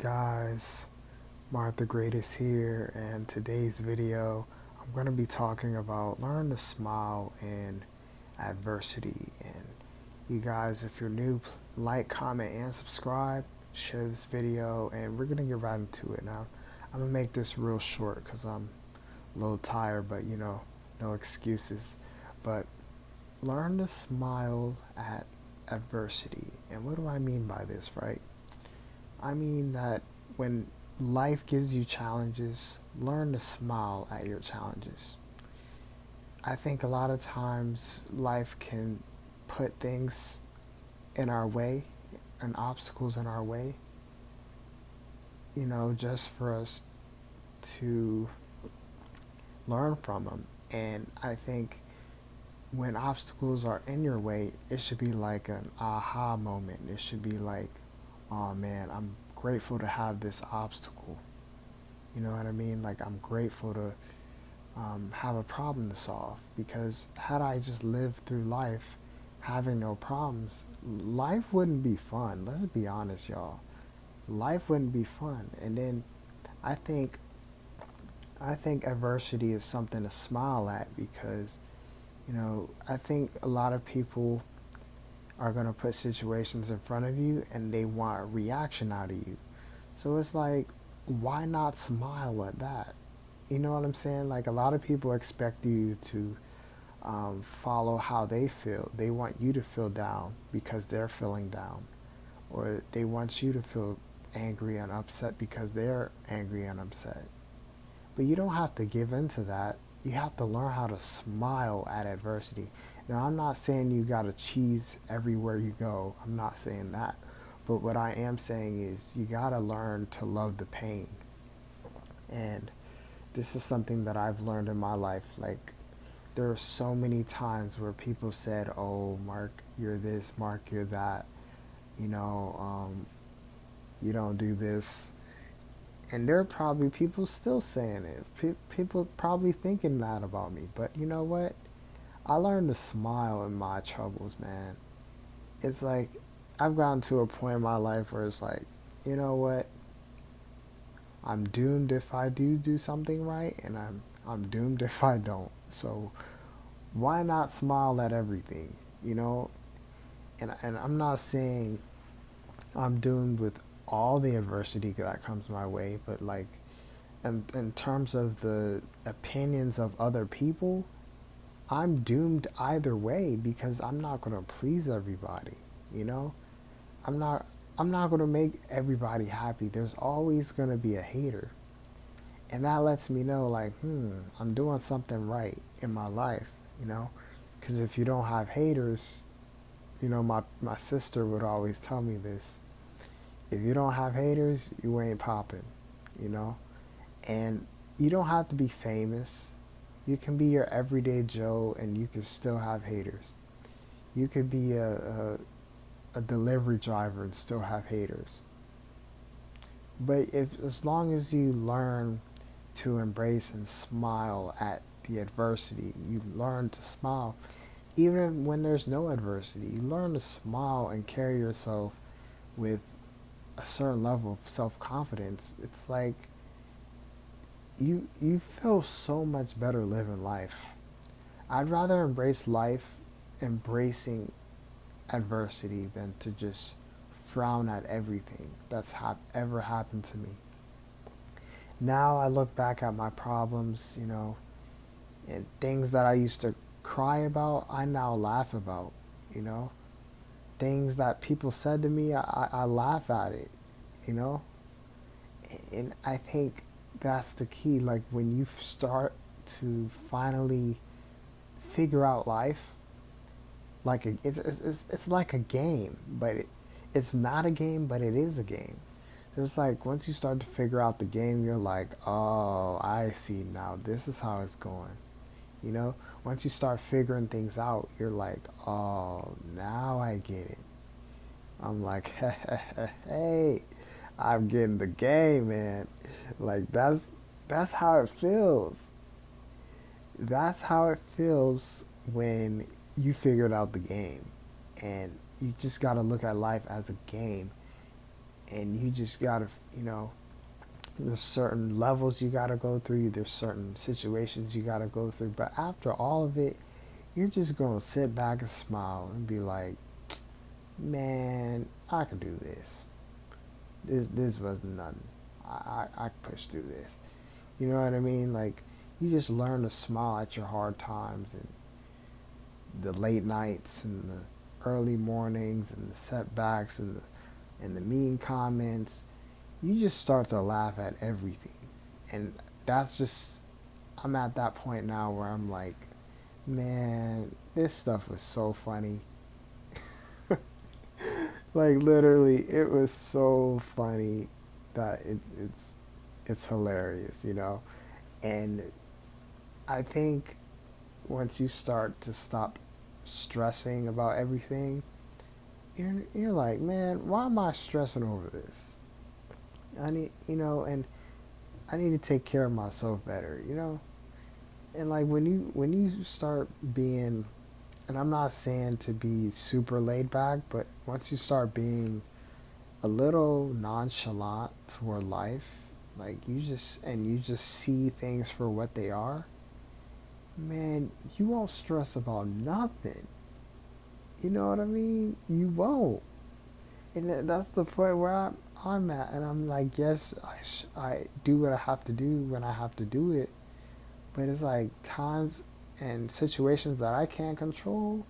Guys, Martha Greatest here, and today's video I'm going to be talking about learn to smile in adversity. And you guys, if you're new, like, comment, and subscribe, share this video, and we're going to get right into it now. I'm going to make this real short because I'm a little tired, but no excuses. But learn to smile at adversity. And what do I mean by this, right? I mean that when life gives you challenges, learn to smile at your challenges. I think a lot of times life can put things in our way and obstacles in our way, just for us to learn from them. And I think when obstacles are in your way, it should be like an aha moment. It should be like, oh man, I'm grateful to have this obstacle. You know what I mean? Like, I'm grateful to have a problem to solve, because had I just lived through life having no problems, life wouldn't be fun. Let's be honest, y'all. Life wouldn't be fun. And then I think I think adversity is something to smile at, because I think a lot of people are going to put situations in front of you and they want a reaction out of you. So it's like, why not smile at that? You know what I'm saying? Like, a lot of people expect you to follow how they feel. They want you to feel down because they're feeling down. Or they want you to feel angry and upset because they're angry and upset. But you don't have to give in to that. You have to learn how to smile at adversity. Now, I'm not saying you got to cheese everywhere you go. I'm not saying that. But what I am saying is you got to learn to love the pain. And this is something that I've learned in my life. Like, there are so many times where people said, "Oh, Mark, you're this. Mark, you're that. You know, you don't do this." And there are probably people still saying it. People probably thinking that about me. But you know what? I learned to smile in my troubles, man. It's like I've gotten to a point in my life where it's like, you know what? I'm doomed if I do something right, and I'm doomed if I don't. So why not smile at everything, you know? And I'm not saying I'm doomed with all the adversity that comes my way, but like in terms of the opinions of other people, I'm doomed either way, because I'm not going to please everybody, you know? I'm not I'm not going to make everybody happy. There's always going to be a hater. And that lets me know, like, I'm doing something right in my life, you know? Because if you don't have haters, my sister would always tell me this. If you don't have haters, you ain't popping, you know? And you don't have to be famous. You can be your everyday Joe and you can still have haters. You could be a delivery driver and still have haters. But if as long as you learn to embrace and smile at the adversity, you learn to smile even when there's no adversity. You learn to smile and carry yourself with a certain level of self-confidence. It's like you feel so much better living life. I'd rather embrace life embracing adversity than to just frown at everything that's ever happened to me. Now I look back at my problems, and things that I used to cry about, I now laugh about, you know. Things that people said to me, I laugh at it, you know. And I think that's the key. Like, when you start to finally figure out life, like it's like a game, but it's not a game, but it is a game. It's like once you start to figure out the game, you're like, oh, I see now. This is how it's going. You know, once you start figuring things out, you're like, oh, now I get it. I'm like, hey, I'm getting the game, man. Like, that's how it feels. That's how it feels when you figured out the game. And you just got to look at life as a game. and you just gotta, you know, there's certain levels you gotta go through. There's certain situations you gotta go through. But after all of it, you're just gonna sit back and smile and be like, man, I can do this. This was nothing. I pushed through this. You know what I mean? Like, you just learn to smile at your hard times and the late nights and the early mornings and the setbacks and the mean comments. You just start to laugh at everything. And that's just, I'm at that point now where I'm like, man, this stuff was so funny. Like, literally, it was so funny that it's hilarious, you know? And I think once you start to stop stressing about everything, you're like, man, why am I stressing over this? I need, you know, and I need to take care of myself better, you know? And like when you start being, and I'm not saying to be super laid back, but once you start being a little nonchalant toward life, like you just see things for what they are, man, you won't stress about nothing. You know what I mean? You won't. And that's the point where I'm at. And I'm like, yes, I do what I have to do when I have to do it. But it's like times and situations that I can't control,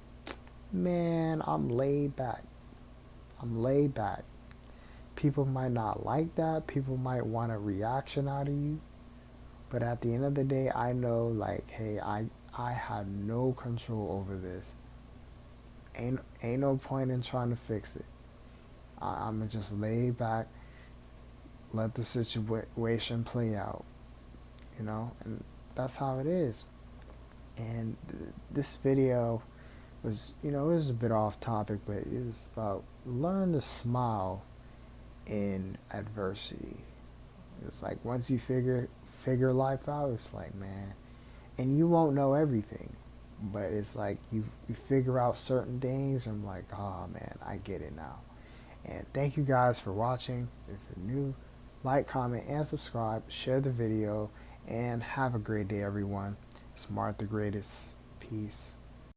man, I'm laid back. I'm laid back. People might not like that. People might want a reaction out of you. But at the end of the day, I know, like, hey, I have no control over this. Ain't no point in trying to fix it. I'm gonna just lay back, let the situation play out, you know, and that's how it is. And this video was, you know, it was a bit off topic, but it was about learn to smile in adversity. It's like once you figure life out, it's like, man, and you won't know everything, but it's like you figure out certain things. And I'm like, oh man, I get it now. And thank you guys for watching. If you're new, like, comment, and subscribe. Share the video, and have a great day, everyone. Smart the greatest. Peace.